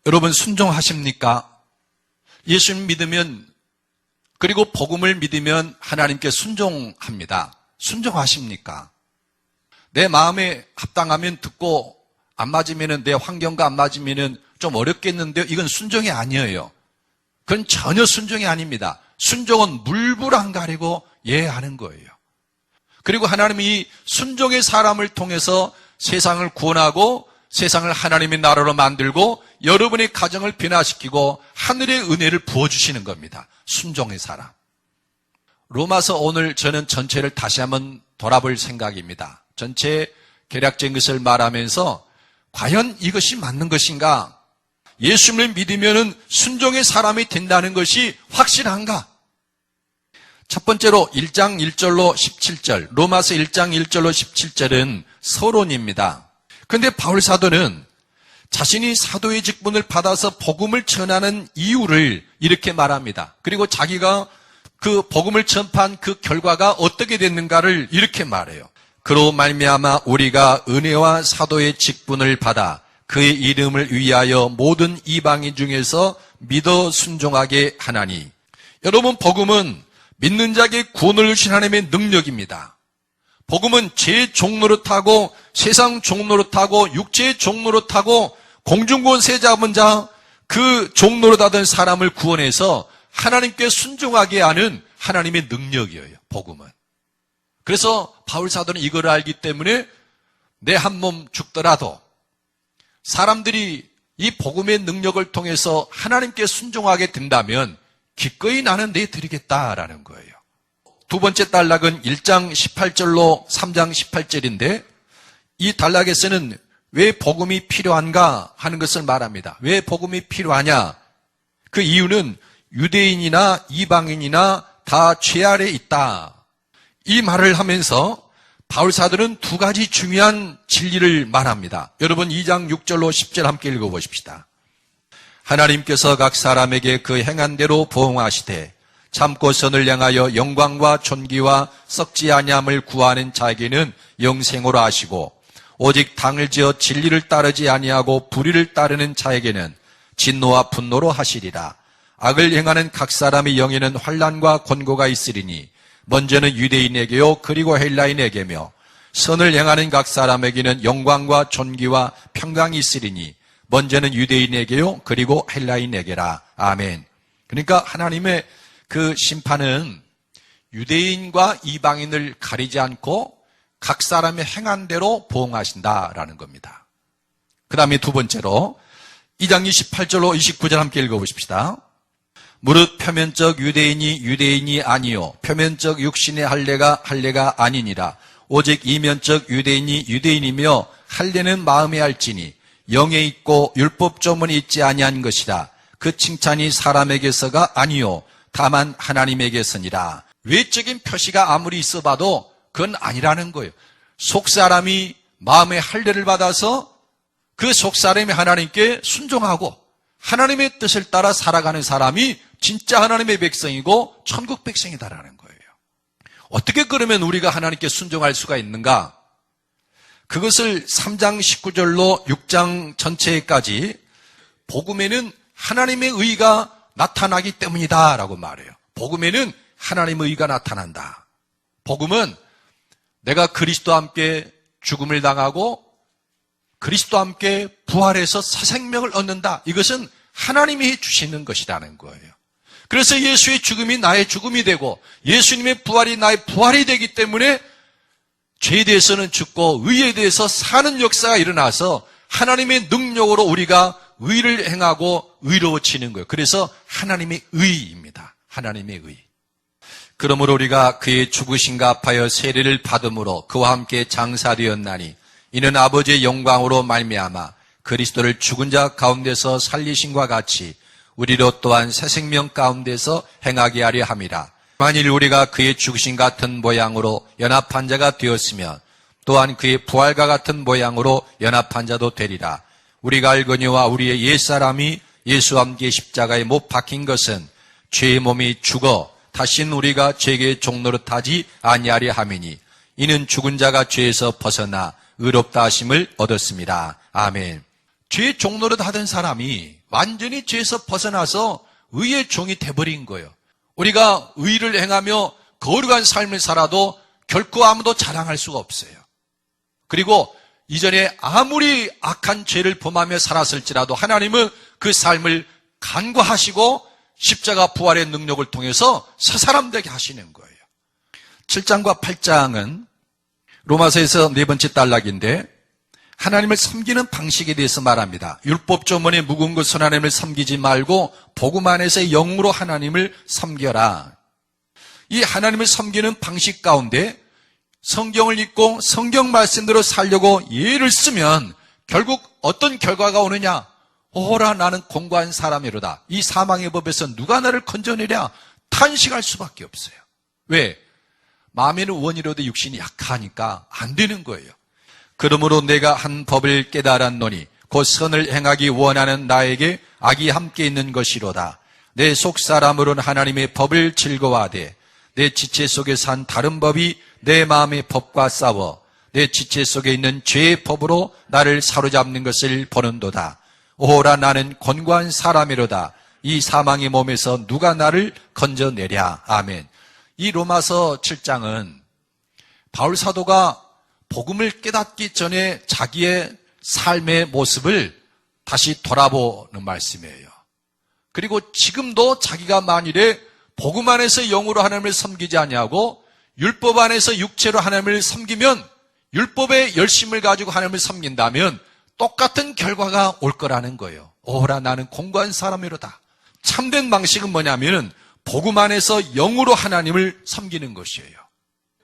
여러분 순종하십니까? 예수님 믿으면, 그리고 복음을 믿으면 하나님께 순종합니다. 순종하십니까? 내 마음에 합당하면 듣고 안 맞으면, 내 환경과 안 맞으면 좀 어렵겠는데요. 이건 순종이 아니에요. 그건 전혀 순종이 아닙니다. 순종은 물불 안 가리고 예하는 거예요. 그리고 하나님이 이 순종의 사람을 통해서 세상을 구원하고 세상을 하나님의 나라로 만들고 여러분의 가정을 변화시키고 하늘의 은혜를 부어주시는 겁니다. 순종의 사람. 로마서 오늘 저는 전체를 다시 한번 돌아볼 생각입니다. 전체 개략적인 것을 말하면서 과연 이것이 맞는 것인가? 예수님을 믿으면 순종의 사람이 된다는 것이 확실한가? 첫 번째로 1장 1절로 17절, 로마서 1장 1절로 17절은 서론입니다. 그런데 바울 사도는 자신이 사도의 직분을 받아서 복음을 전하는 이유를 이렇게 말합니다. 그리고 자기가 그 복음을 전파한 그 결과가 어떻게 됐는가를 이렇게 말해요. 그로 말미암아 우리가 은혜와 사도의 직분을 받아 그의 이름을 위하여 모든 이방인 중에서 믿어 순종하게 하나니. 여러분, 복음은 믿는 자에게 구원을 주신 하나님의 능력입니다. 복음은 제 종노릇하고 세상 종노릇하고 육체의 종노릇하고 공중구원 세 잡은 자, 그 종노릇하던 사람을 구원해서 하나님께 순종하게 하는 하나님의 능력이에요. 복음은. 그래서 바울 사도는 이걸 알기 때문에 내 한 몸 죽더라도 사람들이 이 복음의 능력을 통해서 하나님께 순종하게 된다면 기꺼이 나는 내드리겠다라는 거예요. 두 번째 단락은 1장 18절로 3장 18절인데 이 단락에서는 왜 복음이 필요한가 하는 것을 말합니다. 왜 복음이 필요하냐? 그 이유는 유대인이나 이방인이나 다 죄 아래 있다. 이 말을 하면서 바울 사도는 두 가지 중요한 진리를 말합니다. 여러분 2장 6절로 10절 함께 읽어보십시다. 하나님께서 각 사람에게 그 행한 대로 보응하시되 참고 선을 향하여 영광과 존귀와 썩지 아니함을 구하는 자에게는 영생으로 하시고 오직 당을 지어 진리를 따르지 아니하고 불의를 따르는 자에게는 진노와 분노로 하시리라. 악을 행하는 각 사람의 영에는 환난과 권고가 있으리니 먼저는 유대인에게요 그리고 헬라인에게며 선을 행하는 각 사람에게는 영광과 존귀와 평강이 있으리니 먼저는 유대인에게요 그리고 헬라인에게라. 아멘. 그러니까 하나님의 그 심판은 유대인과 이방인을 가리지 않고 각 사람의 행한 대로 보응하신다라는 겁니다. 그 다음에 두 번째로 2장 28절로 29절 함께 읽어보십시다. 무릇 표면적 유대인이 아니요 표면적 육신의 할례가 아니니라. 오직 이면적 유대인이 유대인이며 할례는 마음에 할지니 영에 있고 율법조문이 있지 아니한 것이라. 그 칭찬이 사람에게서가 아니요 다만 하나님에게서니라. 외적인 표시가 아무리 있어봐도 그건 아니라는 거예요. 속사람이 마음의 할례를 받아서 그 속사람이 하나님께 순종하고 하나님의 뜻을 따라 살아가는 사람이 진짜 하나님의 백성이고 천국 백성이다라는 거예요. 어떻게 그러면 우리가 하나님께 순종할 수가 있는가? 그것을 3장 19절로 6장 전체까지 복음에는 하나님의 의가 나타나기 때문이다 라고 말해요. 복음에는 하나님의 의가 나타난다. 복음은 내가 그리스도와 함께 죽음을 당하고 그리스도와 함께 부활해서 새 생명을 얻는다. 이것은 하나님이 해주시는 것이라는 거예요. 그래서 예수의 죽음이 나의 죽음이 되고 예수님의 부활이 나의 부활이 되기 때문에 죄에 대해서는 죽고 의에 대해서 사는 역사가 일어나서 하나님의 능력으로 우리가 의를 행하고 의로워지는 거예요. 그래서 하나님의 의입니다. 하나님의 의. 그러므로 우리가 그의 죽으심과 합하여 세례를 받음으로 그와 함께 장사되었나니 이는 아버지의 영광으로 말미암아 그리스도를 죽은 자 가운데서 살리심과 같이 우리로 또한 새 생명 가운데서 행하게 하려 함이라. 만일 우리가 그의 죽으심 같은 모양으로 연합한 자가 되었으면 또한 그의 부활과 같은 모양으로 연합한 자도 되리라. 우리가 알거니와 우리의 옛사람이 예수와 함께 십자가에 못 박힌 것은 죄의 몸이 죽어 다시는 우리가 죄의 종노릇하지 아니하려 함이니 이는 죽은 자가 죄에서 벗어나 의롭다 하심을 얻었습니다. 아멘. 죄의 종노릇 하던 사람이 완전히 죄에서 벗어나서 의의 종이 돼버린 거예요. 우리가 의를 행하며 거룩한 삶을 살아도 결코 아무도 자랑할 수가 없어요. 그리고 이전에 아무리 악한 죄를 범하며 살았을지라도 하나님은 그 삶을 간과하시고 십자가 부활의 능력을 통해서 새 사람 되게 하시는 거예요. 7장과 8장은 로마서에서 네 번째 단락인데 하나님을 섬기는 방식에 대해서 말합니다. 율법 조문에 묵은 것은 하나님을 섬기지 말고 복음 안에서의 영으로 하나님을 섬겨라. 이 하나님을 섬기는 방식 가운데 성경을 읽고 성경 말씀대로 살려고 예를 쓰면 결국 어떤 결과가 오느냐? 오라 나는 공고한 사람이로다. 이 사망의 법에서 누가 나를 건져내랴? 탄식할 수밖에 없어요. 왜? 마음에는 원이로도 육신이 약하니까 안 되는 거예요. 그러므로 내가 한 법을 깨달았노니 곧 선을 행하기 원하는 나에게 악이 함께 있는 것이로다. 내 속사람으로는 하나님의 법을 즐거워하되 내 지체 속에 산 다른 법이 내 마음의 법과 싸워 내 지체 속에 있는 죄의 법으로 나를 사로잡는 것을 보는도다. 오호라 나는 권고한 사람이로다. 이 사망의 몸에서 누가 나를 건져내랴. 아멘. 이 로마서 7장은 바울 사도가 복음을 깨닫기 전에 자기의 삶의 모습을 다시 돌아보는 말씀이에요. 그리고 지금도 자기가 만일에 복음 안에서 영으로 하나님을 섬기지 아니하고 율법 안에서 육체로 하나님을 섬기면 율법의 열심을 가지고 하나님을 섬긴다면 똑같은 결과가 올 거라는 거예요. 오라 나는 공고한 사람이로다. 참된 방식은 뭐냐면 복음 안에서 영으로 하나님을 섬기는 것이에요.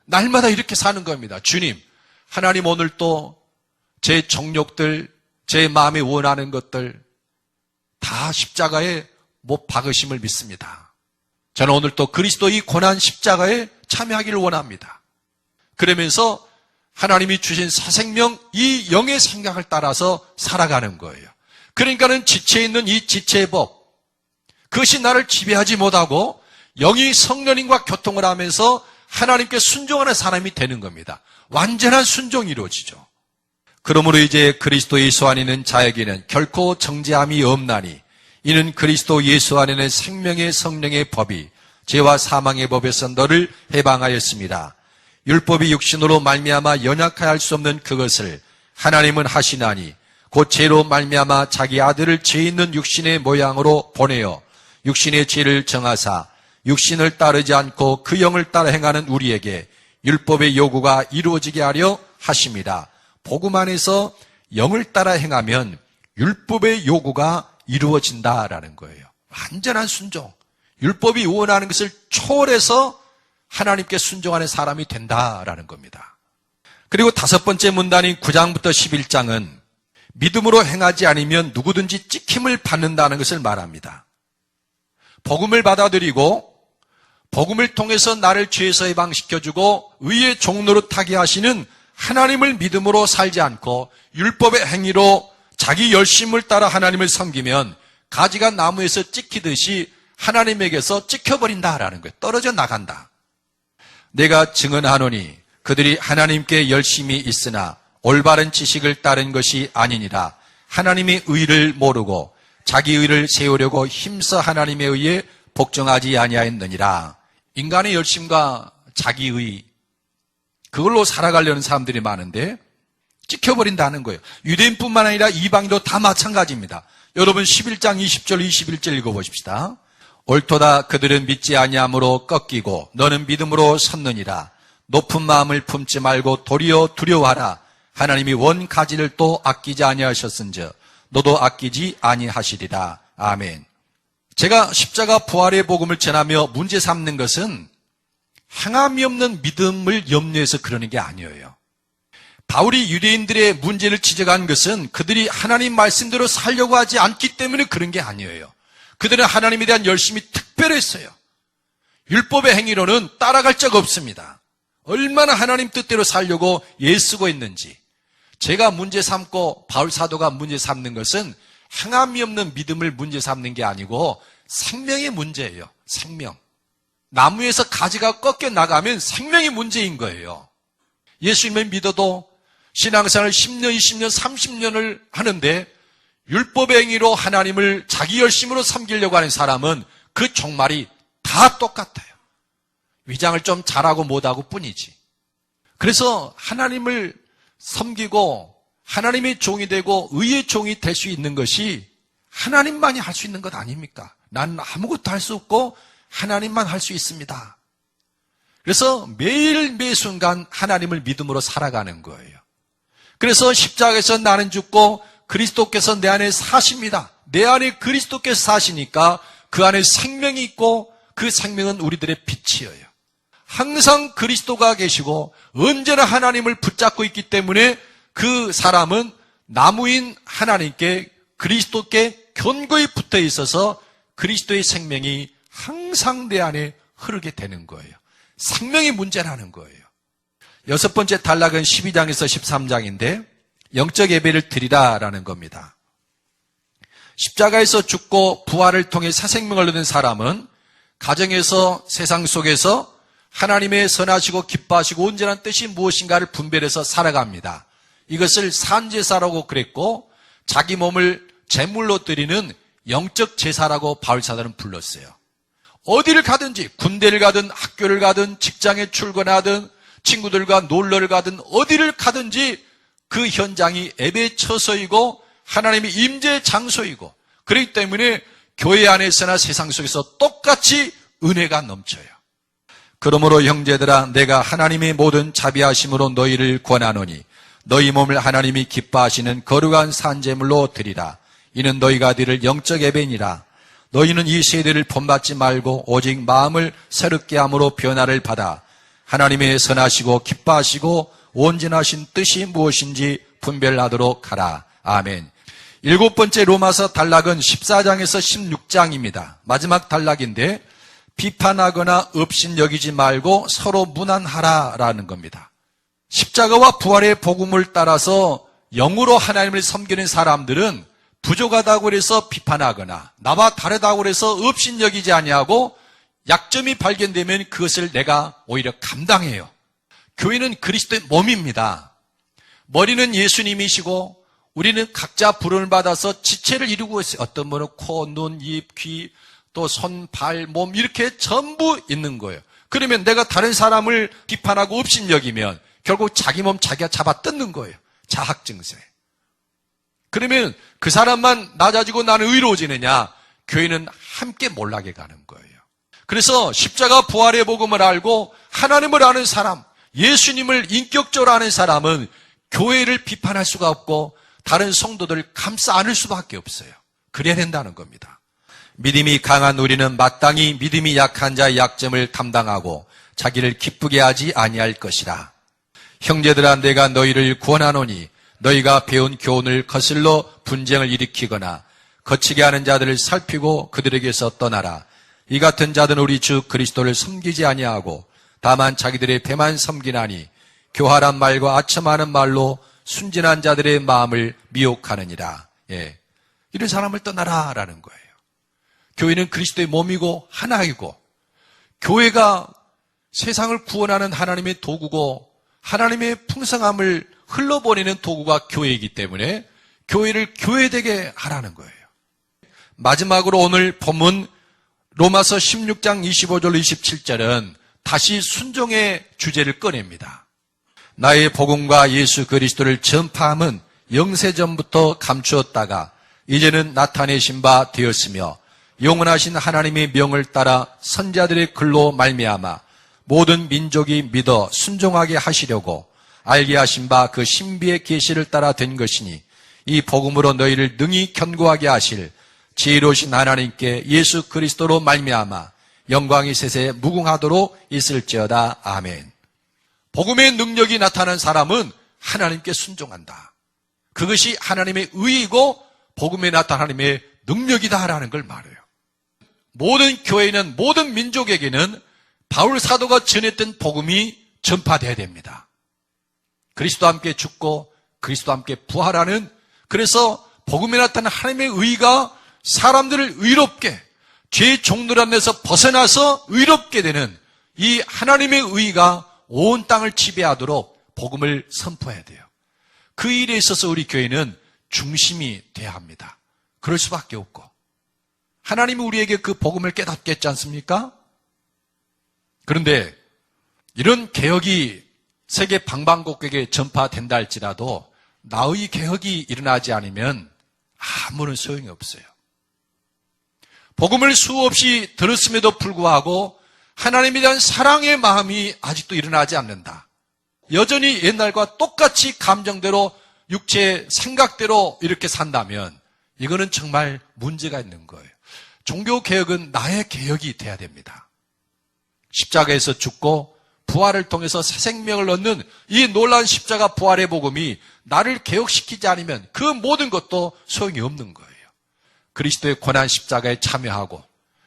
날마다 이렇게 사는 겁니다. 주님, 하나님 오늘 또 제 정욕들, 제 마음에 원하는 것들 다 십자가에 못 박으심을 믿습니다. 저는 오늘 또 그리스도의 고난 십자가에 참여하기를 원합니다. 그러면서 하나님이 주신 새 생명, 이 영의 생각을 따라서 살아가는 거예요. 그러니까는 지체에 있는 이 지체의 법, 그것이 나를 지배하지 못하고 영이 성령님과 교통을 하면서 하나님께 순종하는 사람이 되는 겁니다. 완전한 순종이 이루어지죠. 그러므로 이제 그리스도 예수 안에 있는 자에게는 결코 정죄함이 없나니 이는 그리스도 예수 안에 있는 생명의 성령의 법이 죄와 사망의 법에서 너를 해방하였습니다. 율법이 육신으로 말미암아 연약하여 수 없는 그것을 하나님은 하시나니 곧 죄로 말미암아 자기 아들을 죄 있는 육신의 모양으로 보내어 육신의 죄를 정하사 육신을 따르지 않고 그 영을 따라 행하는 우리에게 율법의 요구가 이루어지게 하려 하십니다. 복음 안에서 영을 따라 행하면 율법의 요구가 이루어진다라는 거예요. 완전한 순종. 율법이 원하는 것을 초월해서 하나님께 순종하는 사람이 된다라는 겁니다. 그리고 다섯 번째 문단인 9장부터 11장은 믿음으로 행하지 않으면 누구든지 찍힘을 받는다는 것을 말합니다. 복음을 받아들이고 복음을 통해서 나를 죄에서 해방시켜주고 의의 종로로 타게 하시는 하나님을 믿음으로 살지 않고 율법의 행위로 자기 열심을 따라 하나님을 섬기면 가지가 나무에서 찍히듯이 하나님에게서 찍혀버린다라는 거예요. 떨어져 나간다. 내가 증언하노니 그들이 하나님께 열심히 있으나 올바른 지식을 따른 것이 아니니라. 하나님의 의를 모르고 자기 의를 세우려고 힘써 하나님의 의에 복종하지 아니하였느니라. 인간의 열심과 자기 의, 그걸로 살아가려는 사람들이 많은데 찍혀버린다는 거예요. 유대인뿐만 아니라 이방인도 다 마찬가지입니다. 여러분 11장 20절 21절 읽어보십시다. 옳도다 그들은 믿지 아니함으로 꺾이고 너는 믿음으로 섰느니라. 높은 마음을 품지 말고 도리어 두려워하라. 하나님이 원 가지를 또 아끼지 아니하셨은즉 너도 아끼지 아니하시리라. 아멘. 제가 십자가 부활의 복음을 전하며 문제 삼는 것은 행함이 없는 믿음을 염려해서 그러는 게 아니에요. 바울이 유대인들의 문제를 지적한 것은 그들이 하나님 말씀대로 살려고 하지 않기 때문에 그런 게 아니에요. 그들은 하나님에 대한 열심이 특별했어요. 율법의 행위로는 따라갈 적 없습니다. 얼마나 하나님 뜻대로 살려고 애쓰고 있는지. 제가 문제 삼고 바울 사도가 문제 삼는 것은 행함이 없는 믿음을 문제 삼는 게 아니고 생명의 문제예요. 생명. 나무에서 가지가 꺾여 나가면 생명이 문제인 거예요. 예수님을 믿어도 신앙생활을 10년, 20년, 30년을 하는데 율법의 행위로 하나님을 자기 열심으로 섬기려고 하는 사람은 그 종말이 다 똑같아요. 위장을 좀 잘하고 못하고 뿐이지. 그래서 하나님을 섬기고 하나님의 종이 되고 의의 종이 될 수 있는 것이 하나님만이 할 수 있는 것 아닙니까? 나는 아무것도 할 수 없고 하나님만 할 수 있습니다. 그래서 매일 매 순간 하나님을 믿음으로 살아가는 거예요. 그래서 십자가에서 나는 죽고 그리스도께서 내 안에 사십니다. 내 안에 그리스도께서 사시니까 그 안에 생명이 있고 그 생명은 우리들의 빛이에요. 항상 그리스도가 계시고 언제나 하나님을 붙잡고 있기 때문에 그 사람은 나무인 하나님께 그리스도께 견고히 붙어 있어서 그리스도의 생명이 항상 내 안에 흐르게 되는 거예요. 생명이 문제라는 거예요. 여섯 번째 단락은 12장에서 13장인데 영적 예배를 드리라라는 겁니다. 십자가에서 죽고 부활을 통해 새 생명을 얻은 사람은 가정에서 세상 속에서 하나님의 선하시고 기뻐하시고 온전한 뜻이 무엇인가를 분별해서 살아갑니다. 이것을 산제사라고 그랬고 자기 몸을 제물로 드리는 영적 제사라고 바울사도는 불렀어요. 어디를 가든지 군대를 가든 학교를 가든 직장에 출근하든 친구들과 놀러를 가든 어디를 가든지 그 현장이 예배의 처소이고 하나님의 임재의 장소이고 그렇기 때문에 교회 안에서나 세상 속에서 똑같이 은혜가 넘쳐요. 그러므로 형제들아 내가 하나님의 모든 자비하심으로 너희를 권하노니 너희 몸을 하나님이 기뻐하시는 거룩한 산제물로 드리라. 이는 너희가 드릴 영적 예배니라. 너희는 이 세대를 본받지 말고 오직 마음을 새롭게 함으로 변화를 받아 하나님의 선하시고 기뻐하시고 온전하신 뜻이 무엇인지 분별하도록 하라. 아멘. 일곱 번째 로마서 단락은 14장에서 16장입니다. 마지막 단락인데 비판하거나 업신여기지 말고 서로 무난하라라는 겁니다. 십자가와 부활의 복음을 따라서 영으로 하나님을 섬기는 사람들은 부족하다고 해서 비판하거나 나와 다르다고 해서 업신여기지 아니하고 약점이 발견되면 그것을 내가 오히려 감당해요. 교회는 그리스도의 몸입니다. 머리는 예수님이시고 우리는 각자 부름을 받아서 지체를 이루고 있어요. 어떤 분은 코, 눈, 입, 귀, 또 손, 발, 몸 이렇게 전부 있는 거예요. 그러면 내가 다른 사람을 비판하고 업신여기면 결국 자기 몸 자기가 잡아 뜯는 거예요. 자학증세. 그러면 그 사람만 낮아지고 나는 의로워지느냐? 교회는 함께 몰락해 가는 거예요. 그래서 십자가 부활의 복음을 알고 하나님을 아는 사람, 예수님을 인격적으로 아는 사람은 교회를 비판할 수가 없고 다른 성도들을 감싸 안을 수밖에 없어요. 그래야 된다는 겁니다. 믿음이 강한 우리는 마땅히 믿음이 약한 자의 약점을 담당하고 자기를 기쁘게 하지 아니할 것이라. 형제들아 내가 너희를 구원하노니 너희가 배운 교훈을 거슬러 분쟁을 일으키거나 거치게 하는 자들을 살피고 그들에게서 떠나라. 이 같은 자들은 우리 주 그리스도를 섬기지 아니하고 다만 자기들의 배만 섬기나니 교활한 말과 아첨하는 말로 순진한 자들의 마음을 미혹하느니라. 예. 이런 사람을 떠나라라는 거예요. 교회는 그리스도의 몸이고 하나이고 교회가 세상을 구원하는 하나님의 도구고 하나님의 풍성함을 흘러보내는 도구가 교회이기 때문에 교회를 교회되게 하라는 거예요. 마지막으로 오늘 본문 로마서 16장 25절 27절은 다시 순종의 주제를 꺼냅니다. 나의 복음과 예수 그리스도를 전파함은 영세전부터 감추었다가 이제는 나타내신 바 되었으며 영원하신 하나님의 명을 따라 선자들의 글로 말미암아 모든 민족이 믿어 순종하게 하시려고 알게 하신 바 그 신비의 계시를 따라 된 것이니 이 복음으로 너희를 능히 견고하게 하실 지혜로우신 하나님께 예수 그리스도로 말미암아 영광이 세세에 무궁하도록 있을지어다. 아멘. 복음의 능력이 나타난 사람은 하나님께 순종한다. 그것이 하나님의 의이고 복음에 나타난 하나님의 능력이다라는 걸 말해요. 모든 교회는 모든 민족에게는 바울 사도가 전했던 복음이 전파되어야 됩니다. 그리스도와 함께 죽고 그리스도와 함께 부활하는, 그래서 복음에 나타난 하나님의 의가 사람들을 의롭게, 죄의 종노릇에서 벗어나서 의롭게 되는 이 하나님의 의가 온 땅을 지배하도록 복음을 선포해야 돼요. 그 일에 있어서 우리 교회는 중심이 돼야 합니다. 그럴 수밖에 없고. 하나님이 우리에게 그 복음을 깨닫게 했지 않습니까? 그런데 이런 개혁이 세계 방방곡곡에 전파된다 할지라도 나의 개혁이 일어나지 않으면 아무런 소용이 없어요. 복음을 수없이 들었음에도 불구하고 하나님에 대한 사랑의 마음이 아직도 일어나지 않는다. 여전히 옛날과 똑같이 감정대로 육체의 생각대로 이렇게 산다면 이거는 정말 문제가 있는 거예요. 종교개혁은 나의 개혁이 돼야 됩니다. 십자가에서 죽고 부활을 통해서 새 생명을 얻는 이 놀라운 십자가 부활의 복음이 나를 개혁시키지 않으면 그 모든 것도 소용이 없는 거예요. 그리스도의 고난 십자가에 참여하고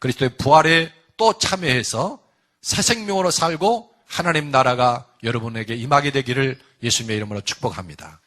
그리스도의 부활에 또 참여해서 새 생명으로 살고 하나님 나라가 여러분에게 임하게 되기를 예수님의 이름으로 축복합니다.